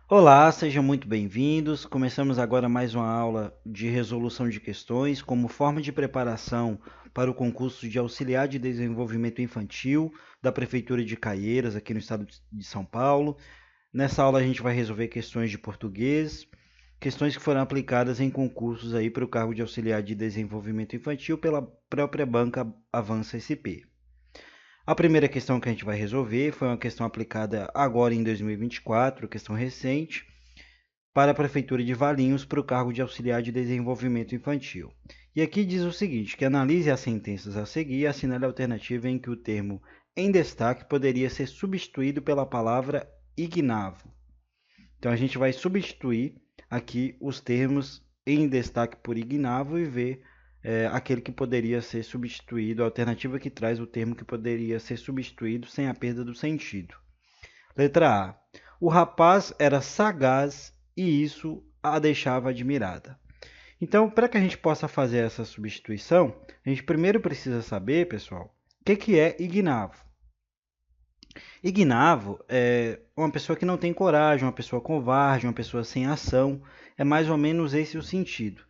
Olá, sejam muito bem-vindos. Começamos agora mais uma aula de resolução de questões como forma de preparação para o concurso de auxiliar de desenvolvimento infantil da Prefeitura de Caieiras, aqui no estado de São Paulo. Nessa aula a gente vai resolver questões de português, questões que foram aplicadas em concursos aí para o cargo de auxiliar de desenvolvimento infantil pela própria banca Avança SP. A primeira questão que a gente vai resolver foi uma questão aplicada agora em 2024, questão recente, para a Prefeitura de Valinhos para o cargo de auxiliar de desenvolvimento infantil. E aqui diz o seguinte, que analise as sentenças a seguir e assinale a alternativa em que o termo em destaque poderia ser substituído pela palavra ignavo. Então a gente vai substituir aqui os termos em destaque por ignavo e ver aquele que poderia ser substituído, a alternativa que traz o termo que poderia ser substituído sem a perda do sentido. Letra A. O rapaz era sagaz e isso a deixava admirada. Então, para que a gente possa fazer essa substituição, a gente primeiro precisa saber, pessoal, o que é ignavo. Ignavo é uma pessoa que não tem coragem, uma pessoa covarde, uma pessoa sem ação. É mais ou menos esse o sentido.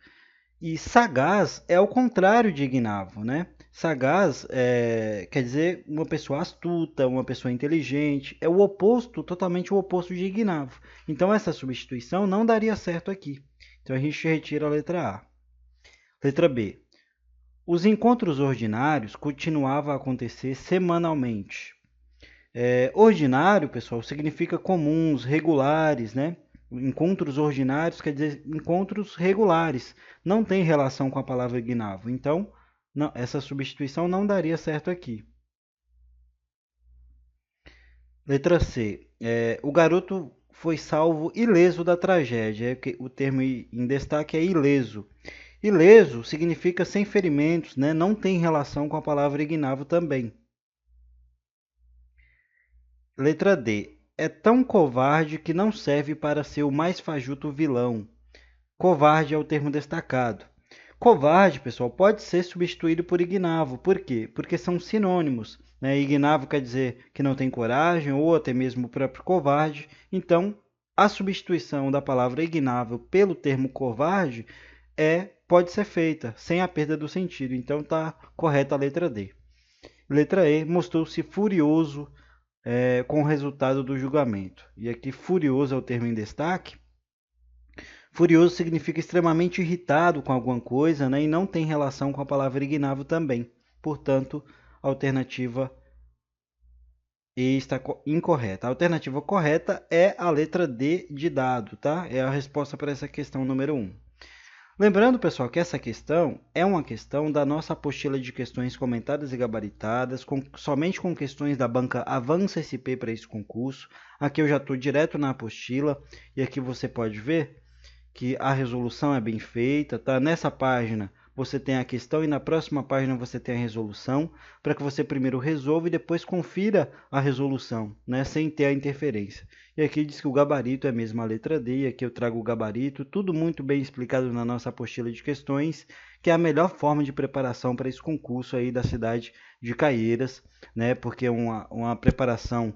E sagaz é o contrário de ignavo, né? Sagaz quer dizer uma pessoa astuta, uma pessoa inteligente. É o oposto, totalmente o oposto de ignavo. Então essa substituição não daria certo aqui. Então a gente retira a letra A. Letra B. Os encontros ordinários continuavam a acontecer semanalmente. Ordinário, pessoal, significa comuns, regulares, né? Encontros ordinários quer dizer encontros regulares. Não tem relação com a palavra ignavo. Então, não, essa substituição não daria certo aqui. Letra C. O garoto foi salvo ileso da tragédia. O termo em destaque é ileso. Ileso significa sem ferimentos, né? Não tem relação com a palavra ignavo também. Letra D. É tão covarde que não serve para ser o mais fajuto vilão. Covarde é o termo destacado. Covarde, pessoal, pode ser substituído por ignavo. Por quê? Porque são sinônimos. Né? Ignavo quer dizer que não tem coragem ou até mesmo o próprio covarde. Então, a substituição da palavra ignavo pelo termo covarde pode ser feita sem a perda do sentido. Então, está correta a letra D. Letra E. Mostrou-se furioso com o resultado do julgamento. E aqui, furioso é o termo em destaque. Furioso significa extremamente irritado com alguma coisa, né? E não tem relação com a palavra ignavo também. Portanto, a alternativa E está incorreta. A alternativa correta é a letra D de dado, tá? É a resposta para essa questão número 1. Lembrando, pessoal, que essa questão é uma questão da nossa apostila de questões comentadas e gabaritadas, somente com questões da banca Avança SP para esse concurso. Aqui eu já estou direto na apostila e aqui você pode ver que a resolução é bem feita, tá? Nessa página você tem a questão e na próxima página você tem a resolução, para que você primeiro resolva e depois confira a resolução, né? Sem ter a interferência. E aqui diz que o gabarito é mesmo a letra D, e aqui eu trago o gabarito, tudo muito bem explicado na nossa apostila de questões, que é a melhor forma de preparação para esse concurso aí da cidade de Caieiras, né? Porque é uma preparação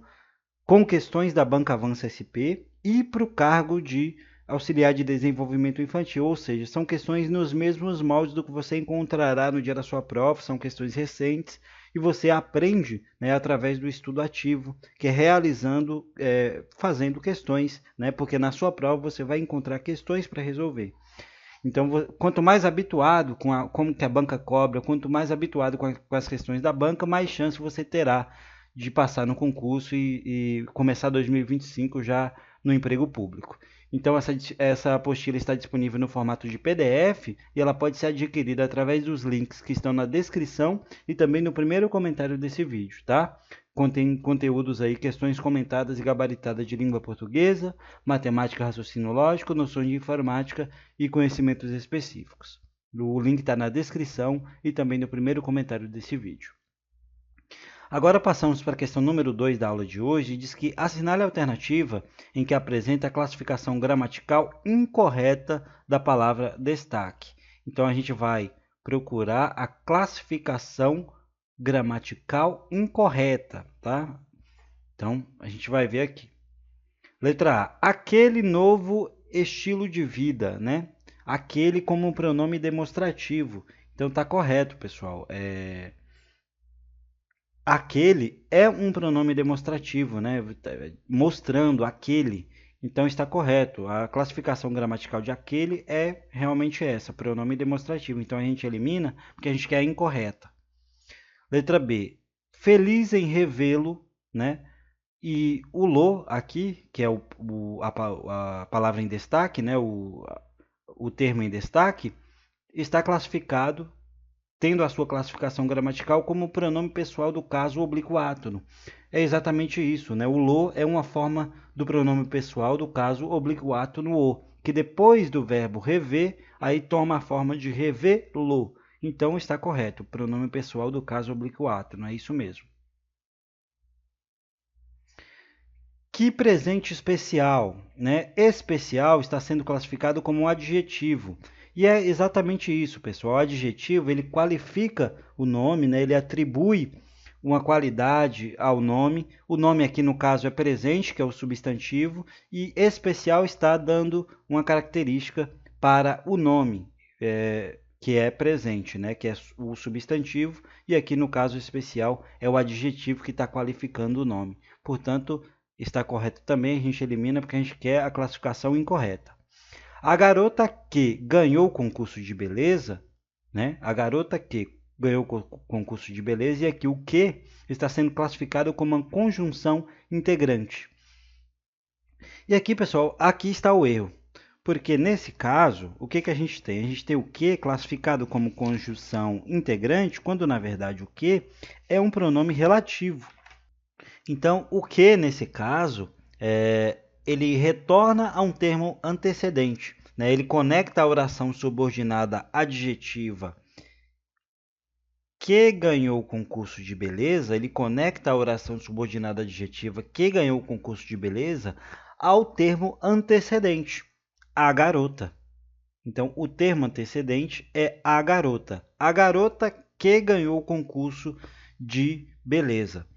com questões da Banca Avança SP e para o cargo de auxiliar de desenvolvimento infantil, ou seja, são questões nos mesmos moldes do que você encontrará no dia da sua prova, são questões recentes e você aprende, né, através do estudo ativo, que é realizando, fazendo questões, né, porque na sua prova você vai encontrar questões para resolver. Então, quanto mais habituado com como que a banca cobra, quanto mais habituado com as questões da banca, mais chance você terá de passar no concurso e começar 2025 já no emprego público. Então, essa apostila está disponível no formato de PDF e ela pode ser adquirida através dos links que estão na descrição e também no primeiro comentário desse vídeo, tá? Contém conteúdos aí, questões comentadas e gabaritadas de língua portuguesa, matemática, raciocínio lógico, noções de informática e conhecimentos específicos. O link está na descrição e também no primeiro comentário desse vídeo. Agora passamos para a questão número 2 da aula de hoje, e diz que assinale a alternativa em que apresenta a classificação gramatical incorreta da palavra destaque. Então a gente vai procurar a classificação gramatical incorreta, tá? Então a gente vai ver aqui. Letra A, aquele novo estilo de vida, né? Aquele como um pronome demonstrativo. Então tá correto, pessoal. Aquele é um pronome demonstrativo, né? Mostrando aquele. Então está correto. A classificação gramatical de aquele é realmente essa, pronome demonstrativo. Então a gente elimina porque a gente quer a incorreta. Letra B. Feliz em revê-lo, né? E o lo aqui, que é a palavra em destaque, né? O termo em destaque, está classificado, tendo a sua classificação gramatical como pronome pessoal do caso oblíquo átono. É exatamente isso, né? O lo é uma forma do pronome pessoal do caso oblíquo átono o, que depois do verbo rever, aí toma a forma de revê-lo. Então está correto, pronome pessoal do caso oblíquo átono, é isso mesmo. Que presente especial, né? Especial está sendo classificado como um adjetivo. E é exatamente isso, pessoal. O adjetivo, ele qualifica o nome, né? Ele atribui uma qualidade ao nome. O nome aqui, no caso, é presente, que é o substantivo, e especial está dando uma característica para o nome, que é presente, né? Que é o substantivo, e aqui, no caso especial, é o adjetivo que está qualificando o nome. Portanto, está correto também, a gente elimina porque a gente quer a classificação incorreta. A garota que ganhou o concurso de beleza, né? A garota que ganhou o concurso de beleza, e aqui o que está sendo classificado como uma conjunção integrante. E aqui, pessoal, aqui está o erro. Porque nesse caso, o que a gente tem? A gente tem o que classificado como conjunção integrante, quando na verdade o que é um pronome relativo. Então, o que nesse caso, ele retorna a um termo antecedente, né? Ele conecta a oração subordinada adjetiva que ganhou o concurso de beleza, ele conecta a oração subordinada adjetiva que ganhou o concurso de beleza ao termo antecedente, a garota. Então, o termo antecedente é a garota que ganhou o concurso de beleza.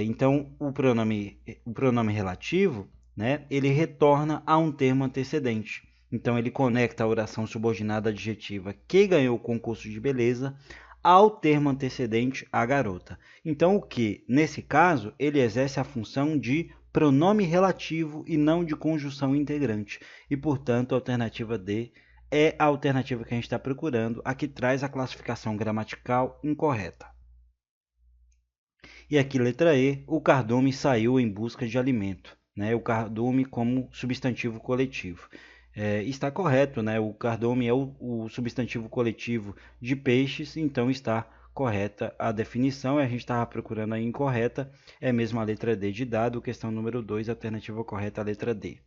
Então, o pronome relativo, né, ele retorna a um termo antecedente. Então, ele conecta a oração subordinada adjetiva que ganhou o concurso de beleza ao termo antecedente, a garota. Então, o que, nesse caso, ele exerce a função de pronome relativo e não de conjunção integrante. E, portanto, a alternativa D é a alternativa que a gente está procurando, a que traz a classificação gramatical incorreta. E aqui, letra E, o cardume saiu em busca de alimento. Né? O cardume como substantivo coletivo. Está correto, né? O cardume é o substantivo coletivo de peixes, então está correta a definição. A gente estava procurando a incorreta, é mesmo a letra D de dado, questão número 2, alternativa correta, a letra D.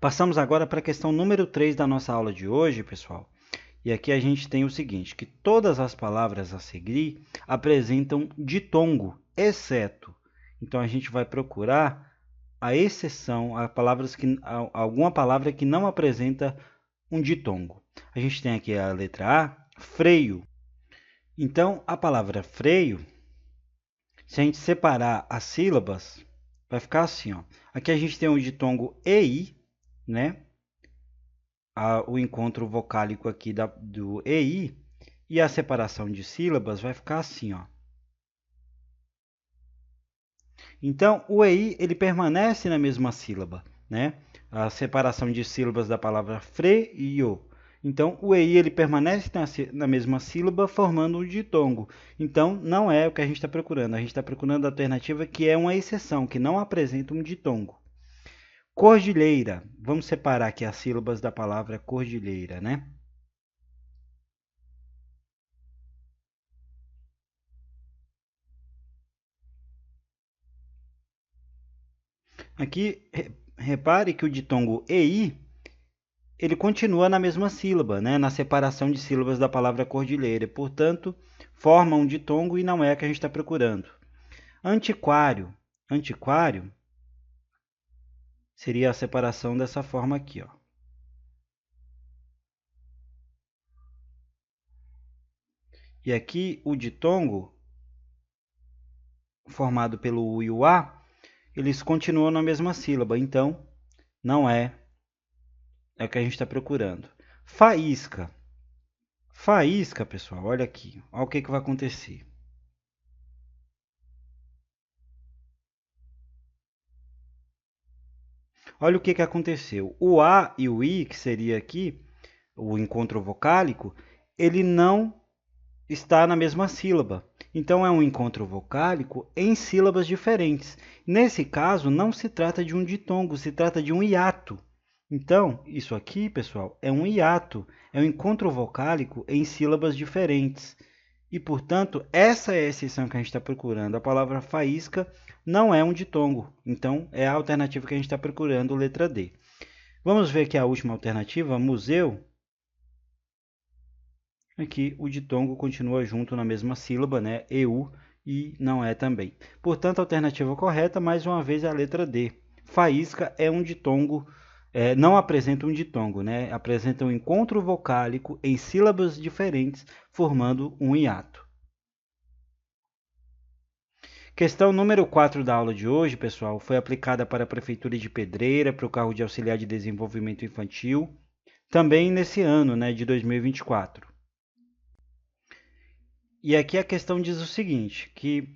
Passamos agora para a questão número 3 da nossa aula de hoje, pessoal. E aqui a gente tem o seguinte, que todas as palavras a seguir apresentam ditongo, exceto. Então a gente vai procurar a exceção, alguma palavra que não apresenta um ditongo. A gente tem aqui a letra A, freio. Então a palavra freio, se a gente separar as sílabas, vai ficar assim, ó. Aqui a gente tem o ditongo EI, né? O encontro vocálico aqui do EI, e a separação de sílabas vai ficar assim, ó. Então, o EI ele permanece na mesma sílaba, né? A separação de sílabas da palavra freio. Então, o EI ele permanece na mesma sílaba, formando um ditongo. Então, não é o que a gente está procurando. A gente está procurando a alternativa que é uma exceção, que não apresenta um ditongo. Cordilheira. Vamos separar aqui as sílabas da palavra cordilheira, né? Aqui, repare que o ditongo EI, ele continua na mesma sílaba, né? Na separação de sílabas da palavra cordilheira. Portanto, forma um ditongo e não é a que a gente está procurando. Antiquário. Antiquário seria a separação dessa forma aqui, ó. E aqui o ditongo, formado pelo U e o A, eles continuam na mesma sílaba, então não é o que a gente está procurando. Faísca. Faísca, pessoal, olha aqui. Olha o que vai acontecer. Olha o que aconteceu. O A e o I, que seria aqui o encontro vocálico, ele não está na mesma sílaba. Então, é um encontro vocálico em sílabas diferentes. Nesse caso, não se trata de um ditongo, se trata de um hiato. Então, isso aqui, pessoal, é um hiato, é um encontro vocálico em sílabas diferentes. E, portanto, essa é a exceção que a gente está procurando. A palavra faísca não é um ditongo. Então, é a alternativa que a gente está procurando, letra D. Vamos ver aqui a última alternativa, museu. Aqui o ditongo continua junto na mesma sílaba, né? EU, e não é também. Portanto, a alternativa correta, mais uma vez, é a letra D. Faísca é um ditongo, não apresenta um ditongo, né? Apresenta um encontro vocálico em sílabas diferentes, formando um hiato. Questão número 4 da aula de hoje, pessoal, foi aplicada para a Prefeitura de Pedreira, para o cargo de auxiliar de desenvolvimento infantil, também nesse ano, né, de 2024. E aqui a questão diz o seguinte, que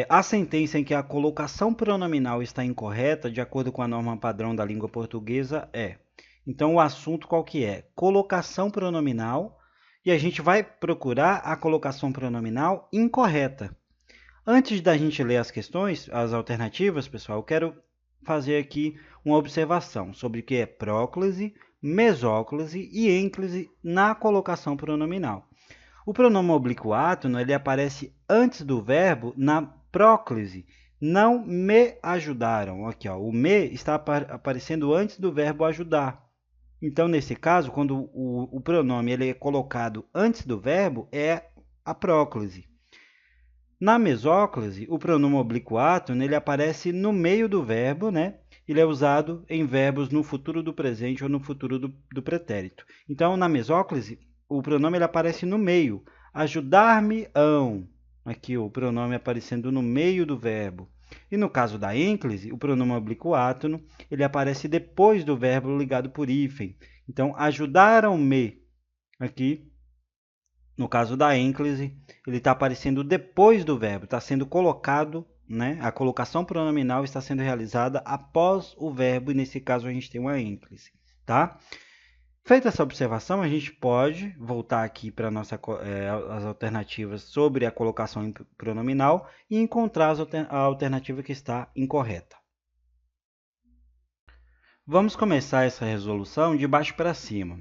a sentença em que a colocação pronominal está incorreta, de acordo com a norma padrão da língua portuguesa, é. Então, o assunto qual que é? Colocação pronominal, e a gente vai procurar a colocação pronominal incorreta. Antes da gente ler as questões, as alternativas, pessoal, eu quero fazer aqui uma observação sobre o que é próclise, mesóclise e ênclise na colocação pronominal. O pronome oblíquo átono, ele aparece antes do verbo na próclise. Não me ajudaram. Aqui, ó, o me está aparecendo antes do verbo ajudar. Então, nesse caso, quando o pronome ele é colocado antes do verbo, é a próclise. Na mesóclise, o pronome oblíquo átono, ele aparece no meio do verbo, né? Ele é usado em verbos no futuro do presente ou no futuro do pretérito. Então, na mesóclise, o pronome ele aparece no meio. Ajudar-me-ão. Aqui o pronome aparecendo no meio do verbo. E no caso da ênclise, o pronome oblíquo átono, ele aparece depois do verbo ligado por hífen. Então, ajudaram-me. Aqui, no caso da ênclise, ele está aparecendo depois do verbo, está sendo colocado, né? A colocação pronominal está sendo realizada após o verbo, e nesse caso a gente tem uma ênclise, tá? Feita essa observação, a gente pode voltar aqui para as alternativas sobre a colocação pronominal e encontrar a alternativa que está incorreta. Vamos começar essa resolução de baixo para cima.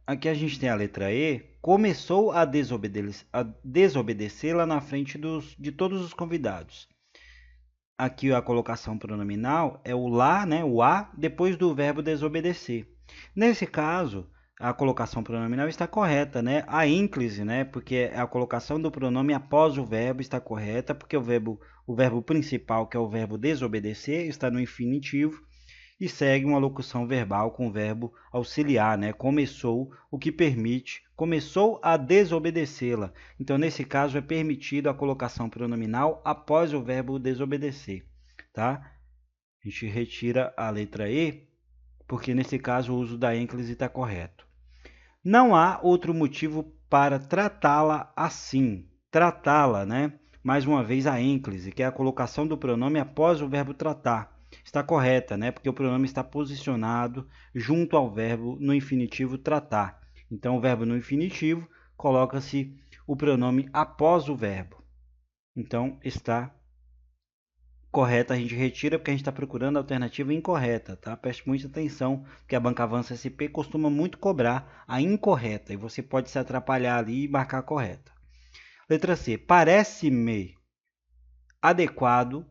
Aqui a gente tem a letra E, começou a desobedecer lá na frente de todos os convidados. Aqui a colocação pronominal é o lá, né, o a, depois do verbo desobedecer. Nesse caso, a colocação pronominal está correta, né? A ênclise, né? Porque a colocação do pronome após o verbo está correta, porque o verbo principal, que é o verbo desobedecer, está no infinitivo e segue uma locução verbal com o verbo auxiliar, né? Começou, o que permite, começou a desobedecê-la. Então, nesse caso, é permitido a colocação pronominal após o verbo desobedecer, tá? A gente retira a letra E, porque nesse caso o uso da ênclise está correto. Não há outro motivo para tratá-la assim. Tratá-la, né? Mais uma vez a ênclise, que é a colocação do pronome após o verbo tratar. Está correta, né? Porque o pronome está posicionado junto ao verbo no infinitivo tratar. Então, o verbo no infinitivo coloca-se o pronome após o verbo. Então, está correta, a gente retira porque a gente está procurando a alternativa incorreta, tá? Preste muita atenção, porque a Banca Avança SP costuma muito cobrar a incorreta e você pode se atrapalhar ali e marcar a correta. Letra C. Parece-me adequado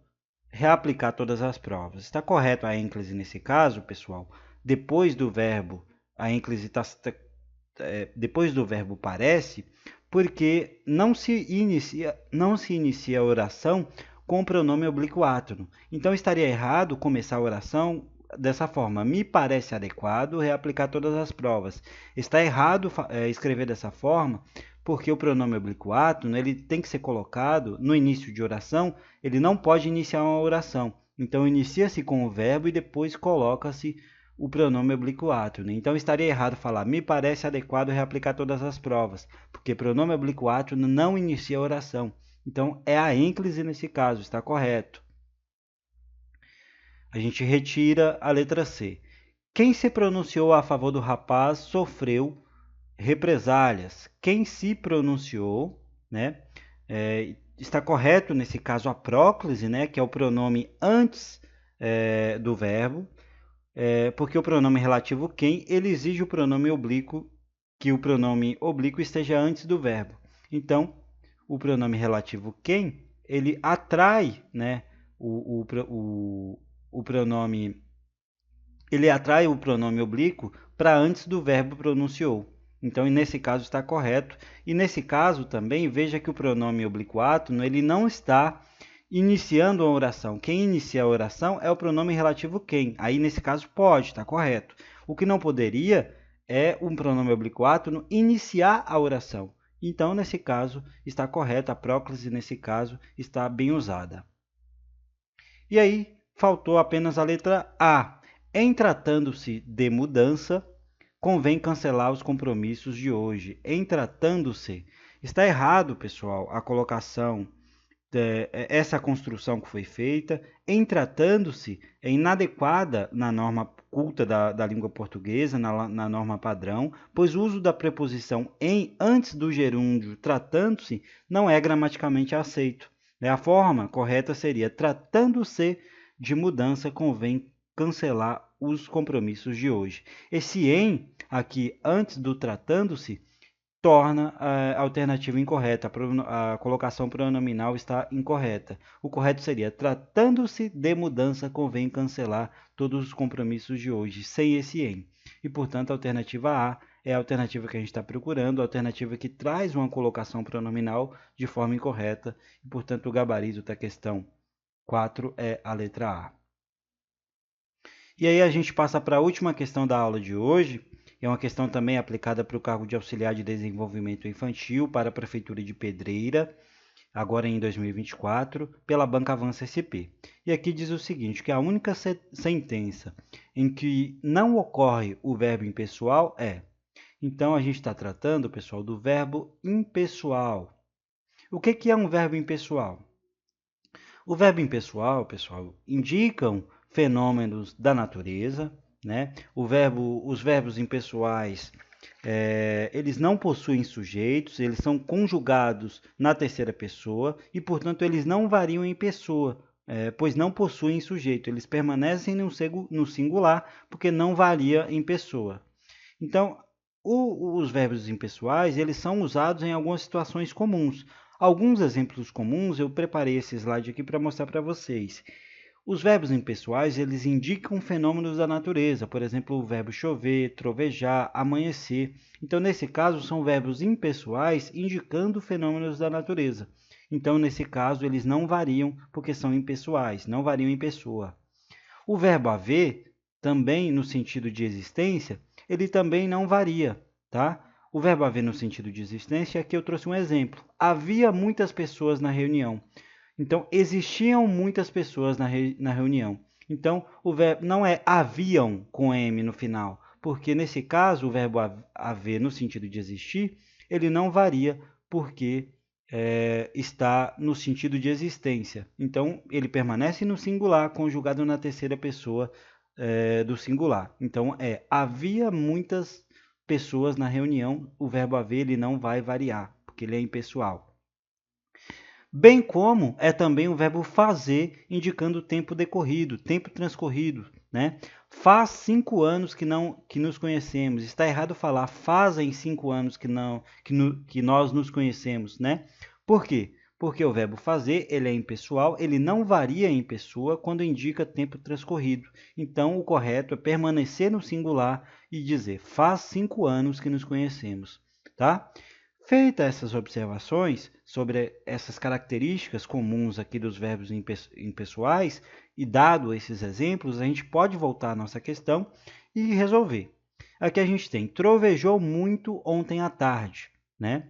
reaplicar todas as provas. Está correto a ênclise nesse caso, pessoal? Depois do verbo, a ênclise está depois do verbo parece, porque não se inicia a oração com o pronome oblíquo átono. Então, estaria errado começar a oração dessa forma. Me parece adequado reaplicar todas as provas. Está errado escrever dessa forma, porque o pronome oblíquo átono ele tem que ser colocado no início de oração, ele não pode iniciar uma oração. Então, inicia-se com o verbo e depois coloca-se o pronome oblíquo átrio, né? Então, estaria errado falar, me parece adequado reaplicar todas as provas, porque pronome oblíquo átrio não inicia a oração. Então, é a ênclise nesse caso, está correto. A gente retira a letra C. Quem se pronunciou a favor do rapaz sofreu represálias. Quem se pronunciou, né? Está correto nesse caso a próclise, né? Que é o pronome antes do verbo, porque o pronome relativo quem ele exige o pronome oblíquo, que o pronome oblíquo esteja antes do verbo. Então, o pronome relativo quem ele atrai, né? O pronome ele atrai o pronome oblíquo para antes do verbo pronunciou. Então, nesse caso está correto. E nesse caso também, veja que o pronome oblíquo átono, ele não está iniciando a oração. Quem inicia a oração é o pronome relativo quem. Aí, nesse caso, pode, está correto. O que não poderia é um pronome oblíquo átono iniciar a oração. Então, nesse caso, está correto. A próclise, nesse caso, está bem usada. E aí, faltou apenas a letra A. Em tratando-se de mudança, convém cancelar os compromissos de hoje. Em tratando-se, está errado, pessoal, a colocação, essa construção que foi feita. Em tratando-se, é inadequada na norma culta da língua portuguesa, na norma padrão, pois o uso da preposição em antes do gerúndio tratando-se não é gramaticalmente aceito. A forma correta seria tratando-se de mudança, convém cancelar os compromissos de hoje. Esse em, aqui antes do tratando-se, torna a alternativa incorreta. A colocação pronominal está incorreta. O correto seria, tratando-se de mudança, convém cancelar todos os compromissos de hoje, sem esse em. E, portanto, a alternativa A é a alternativa que a gente está procurando, a alternativa que traz uma colocação pronominal de forma incorreta. E, portanto, o gabarito da questão 4 é a letra A. E aí a gente passa para a última questão da aula de hoje. É uma questão também aplicada para o cargo de auxiliar de desenvolvimento infantil para a Prefeitura de Pedreira, agora em 2024, pela Banca Avança SP. E aqui diz o seguinte, que a única sentença em que não ocorre o verbo impessoal é... Então, a gente está tratando, pessoal, do verbo impessoal. O que é um verbo impessoal? O verbo impessoal, pessoal, indicam fenômenos da natureza, né? Os verbos impessoais, eles não possuem sujeitos, eles são conjugados na terceira pessoa e, portanto, eles não variam em pessoa, pois não possuem sujeito. Eles permanecem no singular porque não varia em pessoa. Então, os verbos impessoais, eles são usados em algumas situações comuns. Alguns exemplos comuns, eu preparei esse slide aqui para mostrar para vocês. Os verbos impessoais, eles indicam fenômenos da natureza, por exemplo, o verbo chover, trovejar, amanhecer. Então, nesse caso, são verbos impessoais indicando fenômenos da natureza. Então, nesse caso, eles não variam porque são impessoais, não variam em pessoa. O verbo haver, também no sentido de existência, ele também não varia, tá? O verbo haver no sentido de existência, aqui eu trouxe um exemplo. Havia muitas pessoas na reunião. Então, existiam muitas pessoas na reunião. Então, o verbo não é haviam com M no final, porque nesse caso o verbo haver no sentido de existir, ele não varia porque está no sentido de existência. Então, ele permanece no singular, conjugado na terceira pessoa do singular. Então, havia muitas pessoas na reunião, o verbo haver ele não vai variar, porque ele é impessoal. Bem como é também o verbo fazer, indicando o tempo decorrido, tempo transcorrido, né? Faz 5 anos que nos conhecemos. Está errado falar fazem 5 anos que nós nos conhecemos, né? Por quê? Porque o verbo fazer ele é impessoal, ele não varia em pessoa quando indica tempo transcorrido. Então, o correto é permanecer no singular e dizer faz 5 anos que nos conhecemos, tá? Feitas essas observações sobre essas características comuns aqui dos verbos impessoais e dado esses exemplos, a gente pode voltar à nossa questão e resolver. Aqui a gente tem trovejou muito ontem à tarde, né?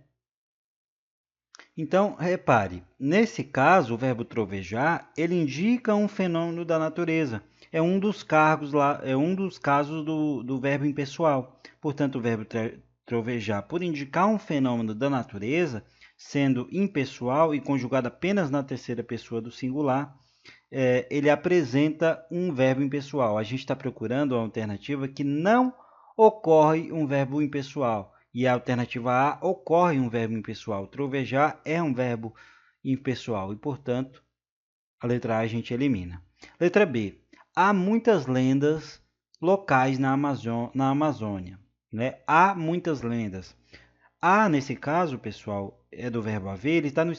Então, repare, nesse caso, o verbo trovejar, ele indica um fenômeno da natureza. É um dos cargos lá, é um dos casos do verbo impessoal. Portanto, o verbo trovejar, por indicar um fenômeno da natureza, sendo impessoal e conjugado apenas na terceira pessoa do singular, ele apresenta um verbo impessoal. A gente está procurando uma alternativa que não ocorre um verbo impessoal. E a alternativa A ocorre um verbo impessoal. Trovejar é um verbo impessoal e, portanto, a letra A a gente elimina. Letra B. Há muitas lendas locais na Amazônia. Né? Há muitas lendas. Há, nesse caso, pessoal, é do verbo haver, ele está no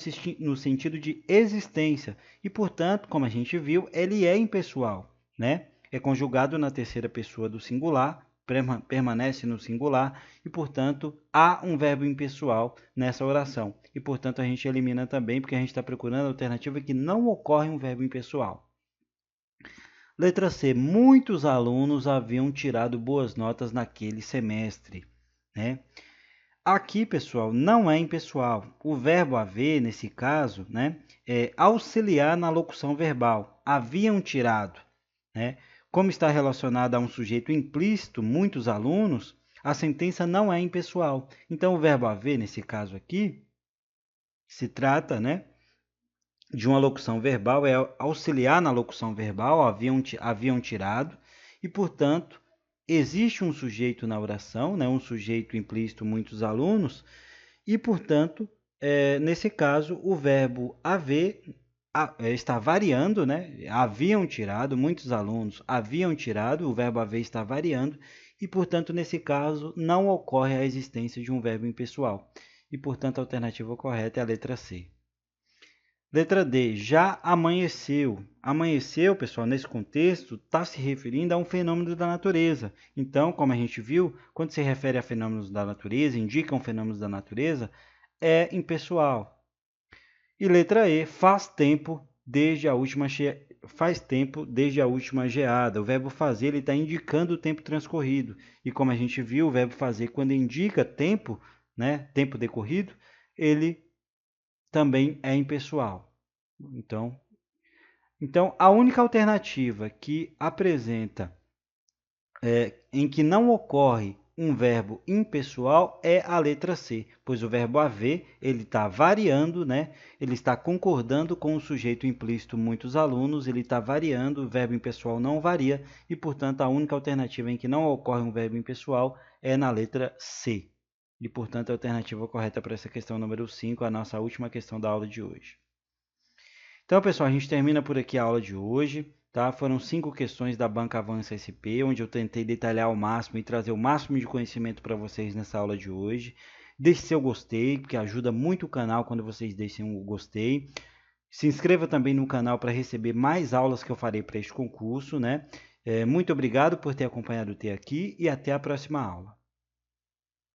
sentido de existência. E, portanto, como a gente viu, ele é impessoal. Né? É conjugado na terceira pessoa do singular, permanece no singular e, portanto, há um verbo impessoal nessa oração. E, portanto, a gente elimina também, porque a gente está procurando a alternativa que não ocorre um verbo impessoal. Letra C. Muitos alunos haviam tirado boas notas naquele semestre. Né? Aqui, pessoal, não é impessoal. O verbo haver, nesse caso, né, é auxiliar na locução verbal. Haviam tirado. Né? Como está relacionado a um sujeito implícito, muitos alunos, a sentença não é impessoal. Então, o verbo haver, nesse caso aqui, se trata, né, de uma locução verbal, é auxiliar na locução verbal, haviam tirado, e, portanto, existe um sujeito na oração, né, um sujeito implícito, muitos alunos, e, portanto, nesse caso, o verbo haver está variando, né? Haviam tirado, muitos alunos haviam tirado, o verbo haver está variando, e, portanto, nesse caso, não ocorre a existência de um verbo impessoal. E, portanto, a alternativa correta é a letra C. Letra D, já amanheceu. Amanheceu, pessoal, nesse contexto, está se referindo a um fenômeno da natureza. Então, como a gente viu, quando se refere a fenômenos da natureza, indicam fenômenos da natureza, é impessoal. E letra E, faz tempo desde a última geada. O verbo fazer está indicando o tempo transcorrido. E como a gente viu, o verbo fazer, quando indica tempo, né, tempo decorrido, ele também é impessoal. Então, a única alternativa que apresenta em que não ocorre um verbo impessoal é a letra C, pois o verbo haver ele está variando, né? Ele está concordando com o sujeito implícito muitos alunos, ele está variando, o verbo impessoal não varia e, portanto, a única alternativa em que não ocorre um verbo impessoal é na letra C. E, portanto, a alternativa correta para essa questão número 5, a nossa última questão da aula de hoje. Então, pessoal, a gente termina por aqui a aula de hoje. Tá? Foram 5 questões da Banca Avança SP, onde eu tentei detalhar ao máximo e trazer o máximo de conhecimento para vocês nessa aula de hoje. Deixe seu gostei, que ajuda muito o canal quando vocês deixem um gostei. Se inscreva também no canal para receber mais aulas que eu farei para este concurso. Né? Muito obrigado por ter acompanhado até aqui e até a próxima aula.